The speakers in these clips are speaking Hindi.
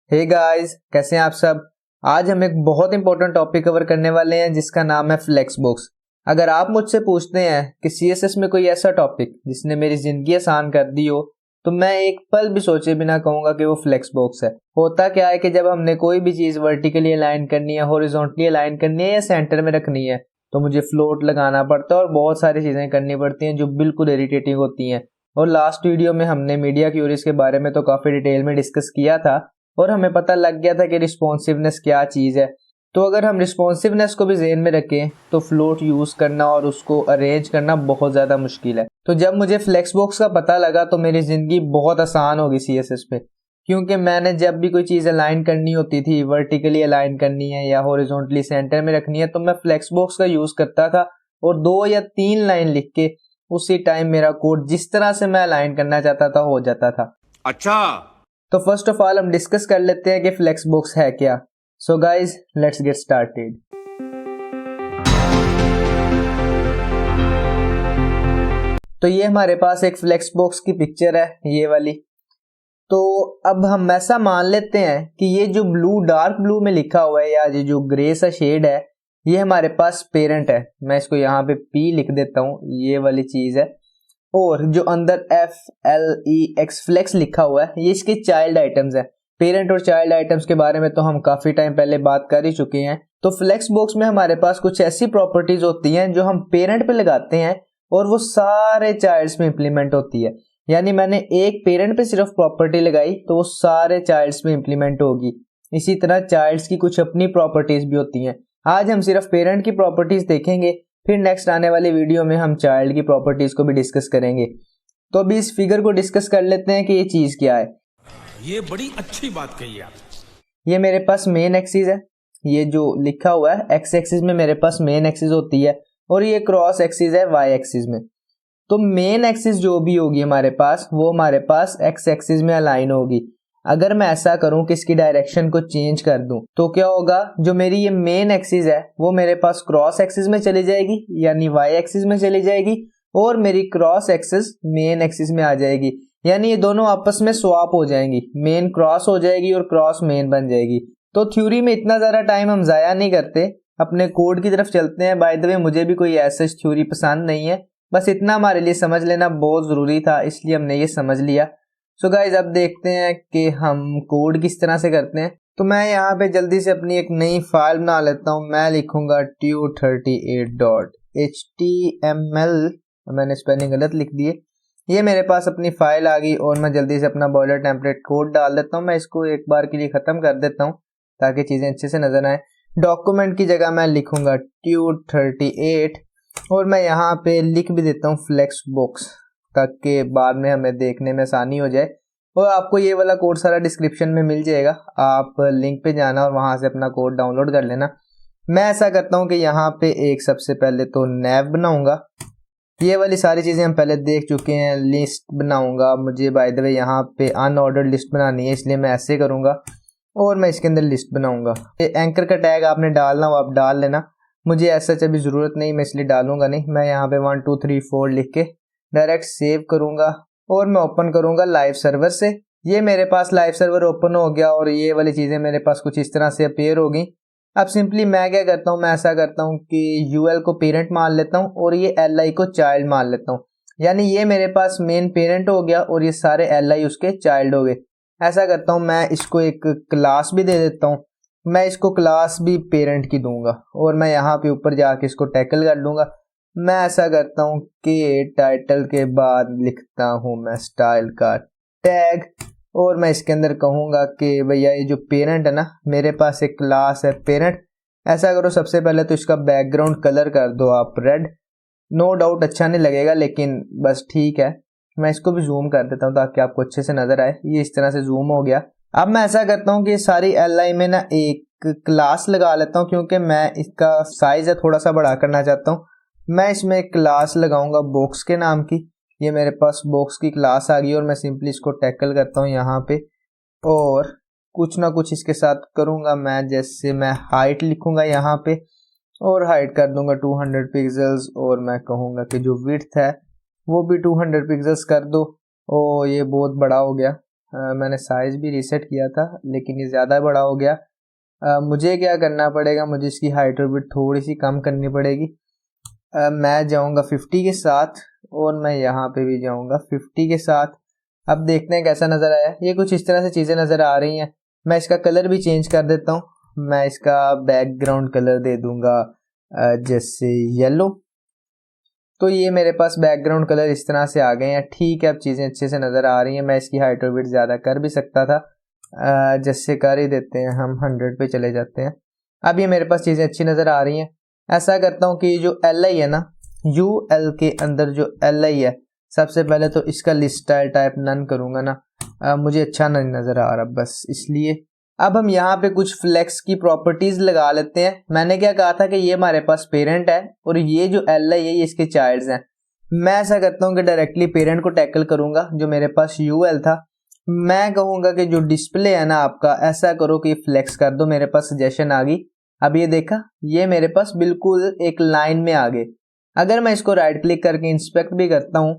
हे गाइस, कैसे हैं आप सब। आज हम एक बहुत इंपॉर्टेंट टॉपिक कवर करने वाले हैं जिसका नाम है फ्लेक्सबॉक्स। अगर आप मुझसे पूछते हैं कि सीएसएस में कोई ऐसा टॉपिक जिसने मेरी जिंदगी आसान कर दी हो, तो मैं एक पल भी सोचे बिना कहूंगा कि वो फ्लेक्सबॉक्स है। होता क्या है कि जब हमने कोई भी चीज वर्टिकली अलाइन करनी है, हॉरिजॉन्टली अलाइन करनी है या सेंटर में रखनी है, तो मुझे फ्लोट लगाना पड़ता है और बहुत सारी चीजें करनी पड़ती हैं जो बिल्कुल इरिटेटिंग होती हैं। और लास्ट वीडियो में हमने मीडिया क्यूरीज के बारे में तो काफी डिटेल में डिस्कस किया था और हमें पता लग गया था कि रिस्पॉन्सिवनेस क्या चीज है। तो अगर हम रिस्पॉन्सिवनेस को भी ज़हन में रखें तो फ्लोट यूज करना और उसको अरेंज करना बहुत ज्यादा मुश्किल है। तो जब मुझे फ्लेक्सबॉक्स का पता लगा तो मेरी जिंदगी बहुत आसान हो गई सीएसएस पे, क्योंकि मैंने जब भी कोई चीज अलाइन करनी होती थी, वर्टिकली अलाइन करनी है या हॉरिजॉन्टली सेंटर में रखनी है, तो मैं फ्लेक्सबॉक्स का यूज करता था और 2 या 3 लाइन लिख के उसी टाइम मेरा कोड जिस तरह से मैं अलाइन करना चाहता था हो जाता था। अच्छा, तो फर्स्ट ऑफ ऑल हम डिस्कस कर लेते हैं कि फ्लेक्सबॉक्स है क्या। So guys, let's get started. तो ये हमारे पास एक फ्लेक्सबॉक्स की पिक्चर है, ये वाली। तो अब हम ऐसा मान लेते हैं कि ये जो ब्लू, डार्क ब्लू में लिखा हुआ है या ये जो ग्रे सा शेड है, ये हमारे पास पेरेंट है। मैं इसको यहाँ पे पी लिख देता हूँ, ये वाली चीज है। और जो अंदर FLEX फ्लेक्स लिखा हुआ है, ये इसके चाइल्ड आइटम्स है। पेरेंट और चाइल्ड आइटम्स के बारे में तो हम काफी टाइम पहले बात कर ही चुके हैं। तो फ्लेक्स बॉक्स में हमारे पास कुछ ऐसी प्रॉपर्टीज होती हैं जो हम पेरेंट पे लगाते हैं और वो सारे चाइल्ड्स में इंप्लीमेंट होती है। यानी मैंने एक पेरेंट पे सिर्फ प्रॉपर्टी लगाई तो वो सारे चाइल्ड्स में इंप्लीमेंट होगी। इसी तरह चाइल्ड्स की कुछ अपनी प्रॉपर्टीज भी होती हैं। आज हम सिर्फ पेरेंट की प्रॉपर्टीज देखेंगे, फिर नेक्स्ट आने वाली वीडियो में हम चाइल्ड की प्रॉपर्टीज को भी डिस्कस करेंगे। तो अभी इस फिगर को डिस्कस कर लेते हैं कि ये चीज क्या है। ये बड़ी अच्छी बात कही आप। ये मेरे पास मेन एक्सिस है। ये जो लिखा हुआ है एक्स एक्सिस में मेरे पास मेन एक्सिस होती है और ये क्रॉस एक्सिस है वाई एक्सिस में। तो मेन एक्सिस जो भी होगी हमारे पास, वो हमारे पास एक्स एक्सिस में अलाइन होगी। अगर मैं ऐसा करूं कि इसकी डायरेक्शन को चेंज कर दूं तो क्या होगा, जो मेरी ये मेन एक्सिस है वो मेरे पास क्रॉस एक्सिस में चली जाएगी, यानी वाई एक्सिस में चली जाएगी, और मेरी क्रॉस एक्सिस मेन एक्सिस में आ जाएगी। यानी ये दोनों आपस में स्वैप हो जाएंगी, मेन क्रॉस हो जाएगी और क्रॉस मेन बन जाएगी। तो थ्योरी में इतना ज्यादा टाइम हम जाया नहीं करते, अपने कोड की तरफ चलते हैं। बाय द वे, मुझे भी कोई ऐसा थ्योरी पसंद नहीं है, बस इतना हमारे लिए समझ लेना बहुत जरूरी था, इसलिए हमने ये समझ लिया। सो गाइज, अब देखते हैं कि हम कोड किस तरह से करते हैं। तो मैं यहाँ पे जल्दी से अपनी एक नई फाइल बना लेता हूँ। मैं लिखूंगा tu38.html, मैंने स्पेलिंग गलत लिख दी है। ये मेरे पास अपनी फाइल आ गई और मैं जल्दी से अपना बॉयलर टेम्पलेट कोड डाल देता हूँ। मैं इसको एक बार के लिए खत्म कर देता हूँ ताकि चीजें अच्छे से नजर आए। डॉक्यूमेंट की जगह मैं लिखूंगा tu38 और मैं यहाँ पे लिख भी देता हूँ फ्लेक्सबॉक्स, ताकि बाद में हमें देखने में आसानी हो जाए। और आपको ये वाला कोड सारा डिस्क्रिप्शन में मिल जाएगा, आप लिंक पे जाना और वहां से अपना कोड डाउनलोड कर लेना। मैं ऐसा करता हूँ कि यहाँ पे एक सबसे पहले तो नैव बनाऊंगा। ये वाली सारी चीजें हम पहले देख चुके हैं। लिस्ट बनाऊंगा, मुझे बाय द वे यहाँ पे अनऑर्डर्ड लिस्ट बनानी है, इसलिए मैं ऐसे करूंगा और मैं इसके अंदर लिस्ट बनाऊंगा। एंकर का टैग आपने डालना हो आप डाल लेना, मुझे ऐसा अभी जरूरत नहीं, मैं इसलिए डालूंगा नहीं। मैं यहाँ पे 1 2 3 4 लिख के डायरेक्ट सेव करूंगा और मैं ओपन करूंगा लाइव सर्वर से। ये मेरे पास लाइव सर्वर ओपन हो गया और ये वाली चीजें मेरे पास कुछ इस तरह से अपीयर होगी। अब सिंपली मैं क्या करता हूँ, मैं ऐसा करता हूँ कि यूएल को पेरेंट मान लेता हूँ और ये एल को चाइल्ड मान लेता हूँ। यानी ये मेरे पास मेन पेरेंट हो गया और ये सारे एल उसके चाइल्ड हो गए। ऐसा करता हूँ, मैं इसको एक क्लास भी दे देता हूँ। मैं इसको क्लास भी पेरेंट की दूंगा और मैं यहाँ पे ऊपर जाके इसको टैकल कर लूंगा। मैं ऐसा करता हूँ कि टाइटल के बाद लिखता हूँ मैं स्टाइल का टैग और मैं इसके अंदर कहूंगा कि भैया ये जो पेरेंट है ना, मेरे पास एक क्लास है पेरेंट। ऐसा करो, सबसे पहले तो इसका बैकग्राउंड कलर कर दो आप रेड। नो डाउट अच्छा नहीं लगेगा लेकिन बस ठीक है। मैं इसको भी जूम कर देता हूँ ताकि आपको अच्छे से नजर आए। ये इस तरह से जूम हो गया। अब मैं ऐसा करता हूँ कि सारी एल में ना एक क्लास लगा लेता हूँ, क्योंकि मैं इसका साइज है थोड़ा सा बड़ा करना चाहता हूँ। मैं इसमें एक क्लास लगाऊंगा बॉक्स के नाम की। ये मेरे पास बॉक्स की क्लास आ गई और मैं सिंपली इसको टैकल करता हूँ यहाँ पे और कुछ ना कुछ इसके साथ करूंगा मैं। जैसे मैं हाइट लिखूंगा यहाँ पे और हाइट कर दूंगा 200 पिक्सल्स और मैं कहूंगा कि जो विड्थ है वो भी 200 पिक्सल्स कर दो। ओ ये बहुत बड़ा हो गया, मैंने साइज़ भी रीसेट किया था लेकिन ये ज़्यादा बड़ा हो गया। मुझे क्या करना पड़ेगा, मुझे इसकी हाइट और विड्थ थोड़ी सी कम करनी पड़ेगी। मैं जाऊंगा 50 के साथ और मैं यहाँ पे भी जाऊंगा 50 के साथ। अब देखते हैं कैसा नज़र आया। ये कुछ इस तरह से चीज़ें नज़र आ रही हैं। मैं इसका कलर भी चेंज कर देता हूँ। मैं इसका बैकग्राउंड कलर दे दूंगा जैसे येलो। तो ये मेरे पास बैकग्राउंड कलर इस तरह से आ गए हैं। ठीक है, अब चीज़ें अच्छे से नज़र आ रही हैं। मैं इसकी हाइट और विड्थ ज़्यादा कर भी सकता था, जैसे कर ही देते हैं, हम 100 पे चले जाते हैं। अब ये मेरे पास चीज़ें अच्छी नज़र आ रही हैं। ऐसा करता हूँ कि जो LI है ना, UL के अंदर जो LI है, सबसे पहले तो इसका लिस्ट स्टाइल टाइप नन करूँगा ना, मुझे अच्छा नहीं नज़र आ रहा, बस इसलिए। अब हम यहाँ पे कुछ फ्लेक्स की प्रॉपर्टीज लगा लेते हैं। मैंने क्या कहा था कि ये हमारे पास पेरेंट है और ये जो LI है ये इसके चाइल्ड्स हैं। मैं ऐसा करता हूँ कि डायरेक्टली पेरेंट को टैकल करूंगा। जो मेरे पास UL था, मैं कहूंगा कि जो डिस्प्ले है ना आपका, ऐसा करो कि फ्लेक्स कर दो। मेरे पास सजेशन आ गई। अब ये देखा, ये मेरे पास बिल्कुल एक लाइन में आ गए। अगर मैं इसको राइट क्लिक करके इंस्पेक्ट भी करता हूँ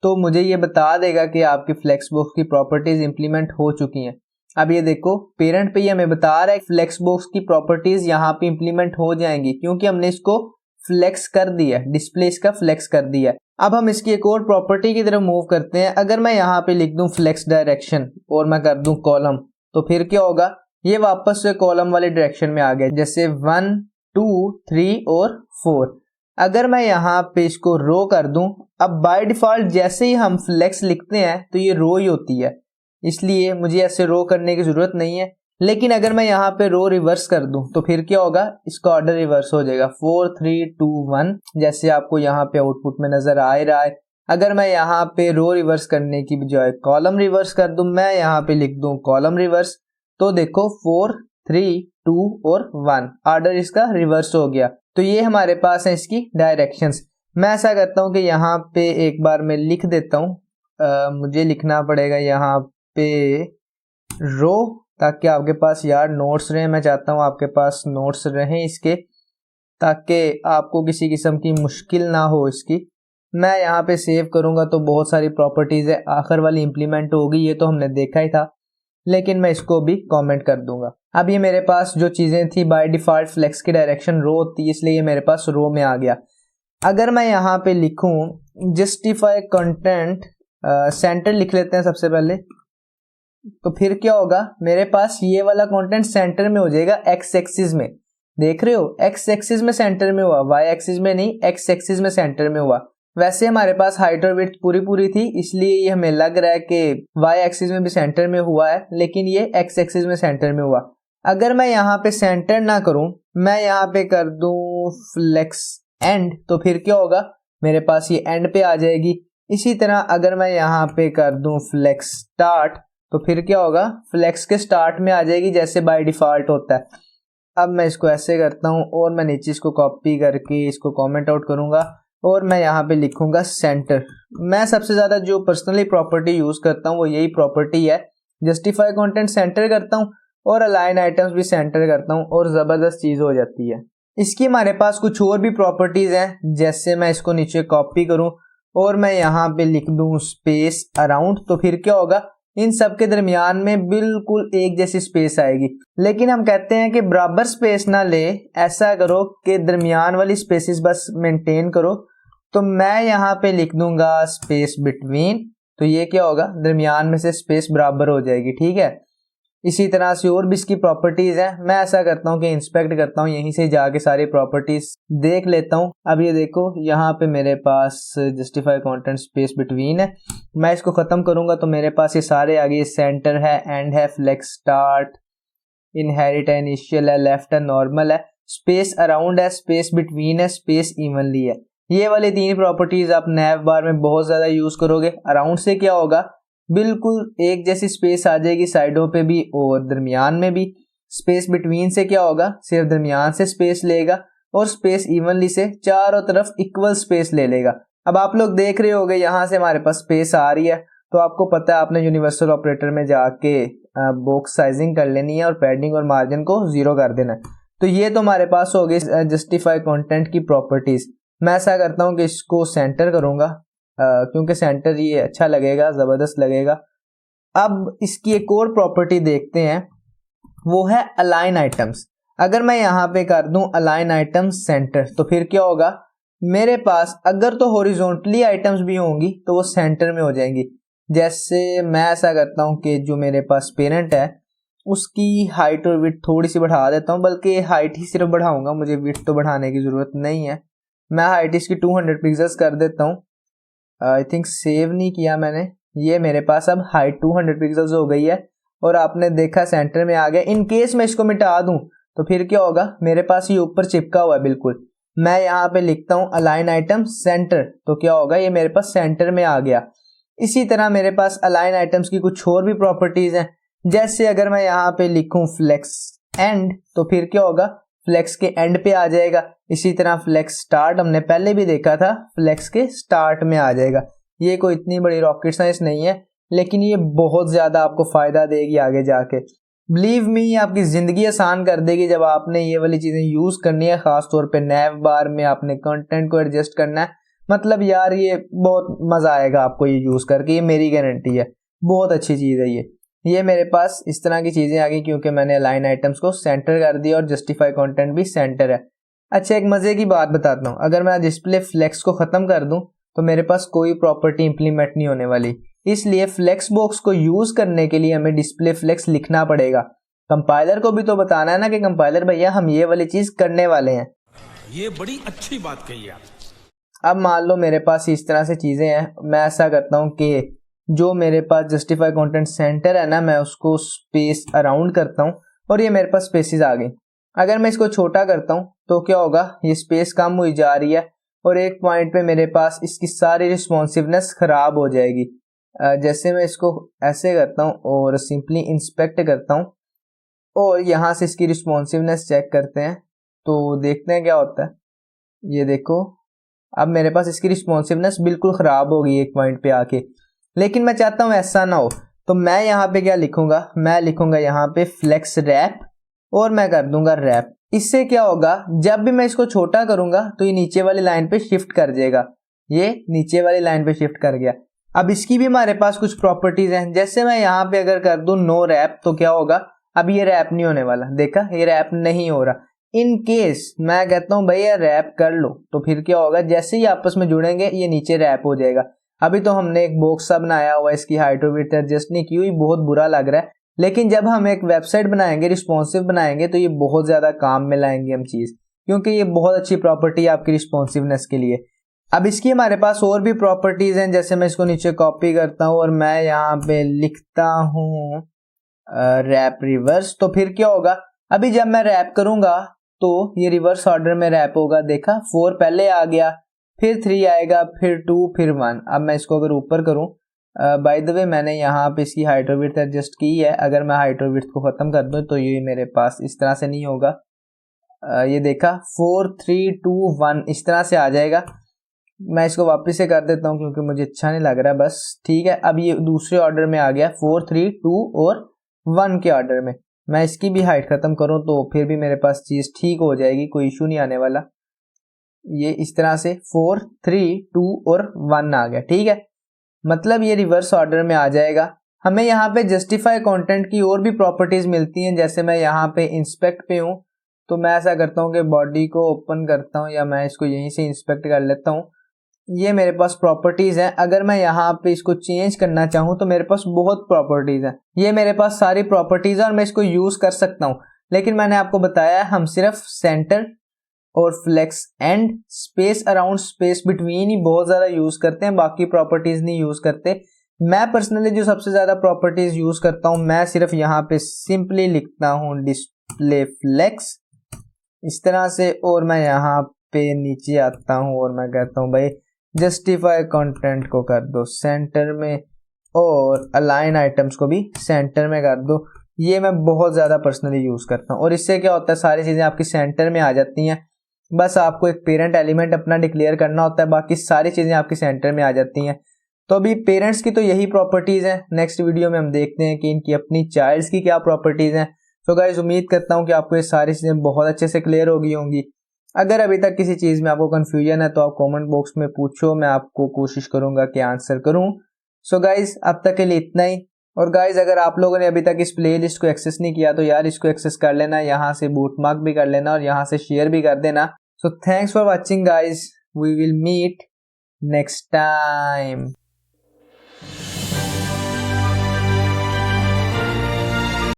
तो मुझे ये बता देगा कि आपकी फ्लेक्स बॉक्स की प्रॉपर्टीज इंप्लीमेंट हो चुकी हैं। अब ये देखो, पेरेंट पे ये हमें बता रहा है फ्लेक्स बॉक्स की प्रॉपर्टीज यहाँ पे इंप्लीमेंट हो जाएंगी क्योंकि हमने इसको फ्लेक्स कर दिया, डिस्प्ले इसका फ्लेक्स कर दिया। अब हम इसकी एक और प्रॉपर्टी की तरफ मूव करते हैं। अगर मैं यहाँ पे लिख दूं फ्लेक्स डायरेक्शन और मैं कर दूं कॉलम, तो फिर क्या होगा, ये वापस से कॉलम वाले डायरेक्शन में आ गया, जैसे 1 2 3 और 4। अगर मैं यहाँ पे इसको रो कर दूं, अब बाय डिफॉल्ट जैसे ही हम फ्लेक्स लिखते हैं तो ये रो ही होती है, इसलिए मुझे ऐसे रो करने की जरूरत नहीं है। लेकिन अगर मैं यहाँ पे रो रिवर्स कर दूं तो फिर क्या होगा, इसका ऑर्डर रिवर्स हो जाएगा, 4 3 2 1, जैसे आपको यहाँ पे आउटपुट में नजर आ रहा है। अगर मैं यहाँ पे रो रिवर्स करने की बजाय कॉलम रिवर्स कर दूं, मैं यहाँ पे लिख दूं कॉलम रिवर्स, तो देखो 4 3 2 और 1, ऑर्डर इसका रिवर्स हो गया। तो ये हमारे पास है इसकी डायरेक्शंस। मैं ऐसा करता हूँ कि यहाँ पे एक बार मैं लिख देता हूँ, मुझे लिखना पड़ेगा यहाँ पे रो, ताकि आपके पास यार नोट्स रहें। मैं चाहता हूँ आपके पास नोट्स रहें इसके, ताकि आपको किसी किस्म की मुश्किल ना हो इसकी। मैं यहाँ पे सेव करूँगा तो बहुत सारी प्रॉपर्टीज़ है, आखिर वाली इंप्लीमेंट होगी, ये तो हमने देखा ही था, लेकिन मैं इसको भी कमेंट कर दूंगा। अब ये मेरे पास जो चीज़ें थी बाय डिफ़ॉल्ट फ्लेक्स की डायरेक्शन रो होती है, इसलिए ये मेरे पास रो में आ गया। अगर मैं यहाँ पे लिखूँ जस्टिफाई कंटेंट सेंटर लिख लेते हैं सबसे पहले, तो फिर क्या होगा, मेरे पास ये वाला कंटेंट सेंटर में हो जाएगा, एक्स एक्सिस में। देख रहे हो, एक्स एक्सिस में सेंटर में हुआ, वाई एक्सिस में नहीं, एक्स एक्सिस में सेंटर में हुआ। वैसे हमारे पास हाइट और विड्थ पूरी थी, इसलिए ये हमें लग रहा है कि वाई एक्सिस में भी सेंटर में हुआ है, लेकिन ये एक्स एक्सिस में सेंटर में हुआ। अगर मैं यहाँ पे सेंटर ना करूं, मैं यहाँ पे कर दूं फ्लेक्स एंड, तो फिर क्या होगा, मेरे पास ये एंड पे आ जाएगी। इसी तरह अगर मैं यहाँ पे कर दूं फ्लेक्स स्टार्ट, तो फिर क्या होगा, फ्लेक्स के स्टार्ट में आ जाएगी, जैसे बाय डिफॉल्ट होता है। अब मैं इसको ऐसे करता हूँ और मैं नीचे इसको कॉपी करके इसको कमेंट आउट करूंगा और मैं यहाँ पे लिखूंगा सेंटर। मैं सबसे ज्यादा जो पर्सनली प्रॉपर्टी यूज करता हूँ वो यही प्रॉपर्टी है, जस्टिफाई कंटेंट सेंटर करता हूँ और अलाइन आइटम्स भी सेंटर करता हूँ और जबरदस्त चीज हो जाती है। इसकी हमारे पास कुछ और भी प्रॉपर्टीज हैं, जैसे मैं इसको नीचे कॉपी करूं और मैं यहाँ पे लिख दूं स्पेस अराउंड, तो फिर क्या होगा, इन सब के दरमियान में बिल्कुल एक जैसी स्पेस आएगी। लेकिन हम कहते हैं कि बराबर स्पेस ना ले, ऐसा करो कि दरमियान वाली स्पेसिस बस मेंटेन करो। तो मैं यहाँ पे लिख दूंगा स्पेस बिटवीन, तो ये क्या होगा, दरमियान में से स्पेस बराबर हो जाएगी, ठीक है। इसी तरह से और भी इसकी प्रॉपर्टीज हैं। मैं ऐसा करता हूँ कि इंस्पेक्ट करता हूँ, यहीं से जाके सारी प्रॉपर्टीज देख लेता हूँ। अब ये देखो, यहाँ पे मेरे पास जस्टिफाई कंटेंट स्पेस बिटवीन है। मैं इसको खत्म करूंगा तो मेरे पास ये सारे आ गए, सेंटर है, एंड है, फ्लेक्स स्टार्ट, इनहेरिट है, इनिशियल है, लेफ्ट है, नॉर्मल है, स्पेस अराउंड है, स्पेस बिटवीन है, स्पेस इवनली है। ये वाली 3 प्रॉपर्टीज आप नैव बार में बहुत ज्यादा यूज करोगे। अराउंड से क्या होगा, बिल्कुल एक जैसी स्पेस आ जाएगी साइडों पे भी और दरमियान में भी। स्पेस बिटवीन से क्या होगा, सिर्फ दरमियान से स्पेस लेगा और स्पेस इवनली से चारों तरफ इक्वल स्पेस ले लेगा। अब आप लोग देख रहे होगे यहाँ से हमारे पास स्पेस आ रही है, तो आपको पता है आपने यूनिवर्सल ऑपरेटर में जाके बॉक्स साइजिंग कर लेनी है और पैडिंग और मार्जिन को 0 कर देना है। तो ये तो हमारे पास हो गई जस्टिफाई कंटेंट की प्रॉपर्टीज। मैं ऐसा करता हूँ कि इसको सेंटर करूंगा, क्योंकि सेंटर ये अच्छा लगेगा, जबरदस्त लगेगा। अब इसकी एक और प्रॉपर्टी देखते हैं, वो है अलाइन आइटम्स। अगर मैं यहाँ पे कर दूं अलाइन आइटम्स सेंटर, तो फिर क्या होगा, मेरे पास अगर तो हॉरिजॉन्टली आइटम्स भी होंगी तो वो सेंटर में हो जाएंगी। जैसे मैं ऐसा करता हूँ कि जो मेरे पास पेरेंट है उसकी हाइट और विड्थ थोड़ी सी बढ़ा देता हूँ, बल्कि हाइट ही सिर्फ बढ़ाऊंगा, मुझे विड्थ तो बढ़ाने की जरूरत नहीं है। मैं हाइट इसकी 200 पिक्सल्स कर देता हूँ। आई थिंक सेव नहीं किया मैंने। ये मेरे पास अब हाइट 200 पिक्सल्स हो गई है और आपने देखा सेंटर में आ गया। इन केस मैं इसको मिटा दूं तो फिर क्या होगा, मेरे पास ये ऊपर चिपका हुआ है बिल्कुल। मैं यहाँ पे लिखता हूँ अलाइन आइटम सेंटर, तो क्या होगा, ये मेरे पास सेंटर में आ गया। इसी तरह मेरे पास अलाइन आइटम्स की कुछ और भी प्रॉपर्टीज हैं। जैसे अगर मैं यहाँ पे लिखूं फ्लेक्स एंड, तो फिर क्या होगा, फ्लेक्स के एंड पे आ जाएगा। इसी तरह फ्लेक्स स्टार्ट हमने पहले भी देखा था, फ्लेक्स के स्टार्ट में आ जाएगा। ये कोई इतनी बड़ी रॉकेट साइंस नहीं है, लेकिन ये बहुत ज्यादा आपको फायदा देगी आगे जाके। बिलीव मी, आपकी जिंदगी आसान कर देगी जब आपने ये वाली चीजें यूज करनी है। खासतौर पे नैव बार में आपने कंटेंट को एडजस्ट करना है। मतलब यार ये बहुत मजा आएगा आपको ये यूज करके, ये मेरी गारंटी है। बहुत अच्छी चीज है ये मेरे पास इस तरह की चीजें आ गई क्योंकि मैंने अलाइन आइटम्स को सेंटर कर दिया और जस्टिफाई कंटेंट भी सेंटर है। अच्छा, एक मजे की बात बताता हूँ, अगर मैं डिस्प्ले फ्लेक्स को खत्म कर दूं तो मेरे पास कोई प्रॉपर्टी इंप्लीमेंट नहीं होने वाली। इसलिए फ्लेक्स बॉक्स को यूज करने के लिए हमें डिस्प्ले फ्लेक्स लिखना पड़ेगा। कंपाइलर को भी तो बताना है ना कि कंपाइलर भैया हम ये वाली चीज करने वाले हैं। ये बड़ी अच्छी बात कही आप। अब मान लो मेरे पास इस तरह से चीजें हैं, मैं ऐसा करता हूँ कि जो मेरे पास जस्टिफाई कंटेंट सेंटर है ना, मैं उसको स्पेस अराउंड करता हूँ और ये मेरे पास स्पेसिस आ गई। अगर मैं इसको छोटा करता हूँ तो क्या होगा, ये स्पेस कम हुई जा रही है और एक पॉइंट पे मेरे पास इसकी सारी रिस्पॉन्सिवनेस खराब हो जाएगी। जैसे मैं इसको ऐसे करता हूँ और सिंपली इंस्पेक्ट करता हूँ और यहाँ से इसकी रिस्पॉन्सिवनेस चेक करते हैं तो देखते हैं क्या होता है। ये देखो, अब मेरे पास इसकी रिस्पॉन्सिवनेस बिल्कुल खराब हो गई एक पॉइंट पे आके। लेकिन मैं चाहता हूँ ऐसा ना हो, तो मैं यहाँ पे क्या लिखूंगा, मैं लिखूंगा यहाँ पे फ्लेक्स रैप और मैं कर दूंगा रैप। इससे क्या होगा, जब भी मैं इसको छोटा करूंगा तो ये नीचे वाली लाइन पे शिफ्ट कर जाएगा। ये नीचे वाली लाइन पे शिफ्ट कर गया। अब इसकी भी हमारे पास कुछ प्रॉपर्टीज हैं। जैसे मैं यहाँ पे अगर कर दूं नो रैप, तो क्या होगा, अब ये रैप नहीं होने वाला। देखा, ये रैप नहीं हो रहा। इन केस मैं कहता हूँ भैया रैप कर लो, तो फिर क्या होगा, जैसे ही आपस में जुड़ेंगे ये नीचे रैप हो जाएगा। अभी तो हमने एक बॉक्स सा बनाया हुआ है, इसकी हाइट और विड्थ एडजस्ट नहीं की हुई, बहुत बुरा लग रहा है। लेकिन जब हम एक वेबसाइट बनाएंगे, रिस्पॉन्सिव बनाएंगे, तो ये बहुत ज्यादा काम में लाएंगे हम चीज, क्योंकि ये बहुत अच्छी प्रॉपर्टी है आपकी रिस्पॉन्सिवनेस के लिए। अब इसकी हमारे पास और भी प्रॉपर्टीज हैं। जैसे मैं इसको नीचे कॉपी करता हूँ और मैं यहाँ पे लिखता हूँ रैप रिवर्स, तो फिर क्या होगा, अभी जब मैं रैप करूंगा तो ये रिवर्स ऑर्डर में रैप होगा। देखा, 4 पहले आ गया, फिर 3 आएगा, फिर 2, फिर 1। अब मैं इसको अगर ऊपर करूं, बाय द वे मैंने यहाँ पे इसकी हाइट और विड्थ एडजस्ट की है। अगर मैं हाइट और विड्थ को खत्म कर दूं तो ये मेरे पास इस तरह से नहीं होगा। ये देखा, 4, 3, 2, 1 इस तरह से आ जाएगा। मैं इसको वापस से कर देता हूँ क्योंकि मुझे अच्छा नहीं लग रहा है। बस ठीक है, अब ये दूसरे ऑर्डर में आ गया, 4, 3, 2 और 1 के ऑर्डर में। मैं इसकी भी हाइट खत्म करूं तो फिर भी मेरे पास चीज ठीक हो जाएगी, कोई इशू नहीं आने वाला। ये इस तरह से 4, 3, 2 और 1 आ गया। ठीक है, मतलब ये रिवर्स ऑर्डर में आ जाएगा। हमें यहाँ पे जस्टिफाई कंटेंट की और भी प्रॉपर्टीज मिलती हैं। जैसे मैं यहाँ पे इंस्पेक्ट पे हूँ, तो मैं ऐसा करता हूँ कि बॉडी को ओपन करता हूँ या मैं इसको यहीं से इंस्पेक्ट कर लेता हूँ। ये मेरे पास प्रॉपर्टीज हैं। अगर मैं यहाँ पे इसको चेंज करना चाहूँ तो मेरे पास बहुत प्रॉपर्टीज हैं। ये मेरे पास सारी प्रॉपर्टीज है और मैं इसको यूज कर सकता हूँ। लेकिन मैंने आपको बताया हम सिर्फ सेंटर और flex and space around space between ही बहुत ज्यादा यूज करते हैं, बाकी प्रॉपर्टीज नहीं यूज करते। मैं पर्सनली जो सबसे ज्यादा प्रॉपर्टीज यूज करता हूँ, मैं सिर्फ यहाँ पे सिंपली लिखता हूँ डिस्प्ले फ्लेक्स इस तरह से, और मैं यहाँ पे नीचे आता हूँ और मैं कहता हूँ भाई जस्टिफाई कंटेंट को कर दो सेंटर में और अलाइन आइटम्स को भी सेंटर में कर दो। ये मैं बहुत ज्यादा पर्सनली यूज करता हूँ और इससे क्या होता है, सारी चीजें आपकी सेंटर में आ जाती हैं। बस आपको एक पेरेंट एलिमेंट अपना डिक्लेयर करना होता है, बाकी सारी चीजें आपकी सेंटर में आ जाती हैं। तो अभी पेरेंट्स की तो यही प्रॉपर्टीज हैं। नेक्स्ट वीडियो में हम देखते हैं कि इनकी अपनी चाइल्ड्स की क्या प्रॉपर्टीज हैं। तो गाइस उम्मीद करता हूँ कि आपको ये सारी चीजें बहुत अच्छे से क्लियर हो गई होंगी। अगर अभी तक किसी चीज में आपको कंफ्यूजन है तो आप कमेंट बॉक्स में पूछो, मैं आपको कोशिश करूंगा कि आंसर करूं। सो गाइस अब तक के लिए इतना ही। और गाइज अगर आप लोगों ने अभी तक इस प्लेलिस्ट को एक्सेस नहीं किया तो यार इसको एक्सेस कर लेना, यहाँ से बूटमार्क भी कर लेना और यहाँ से शेयर भी कर देना। So thanks for watching guys, we will meet next time.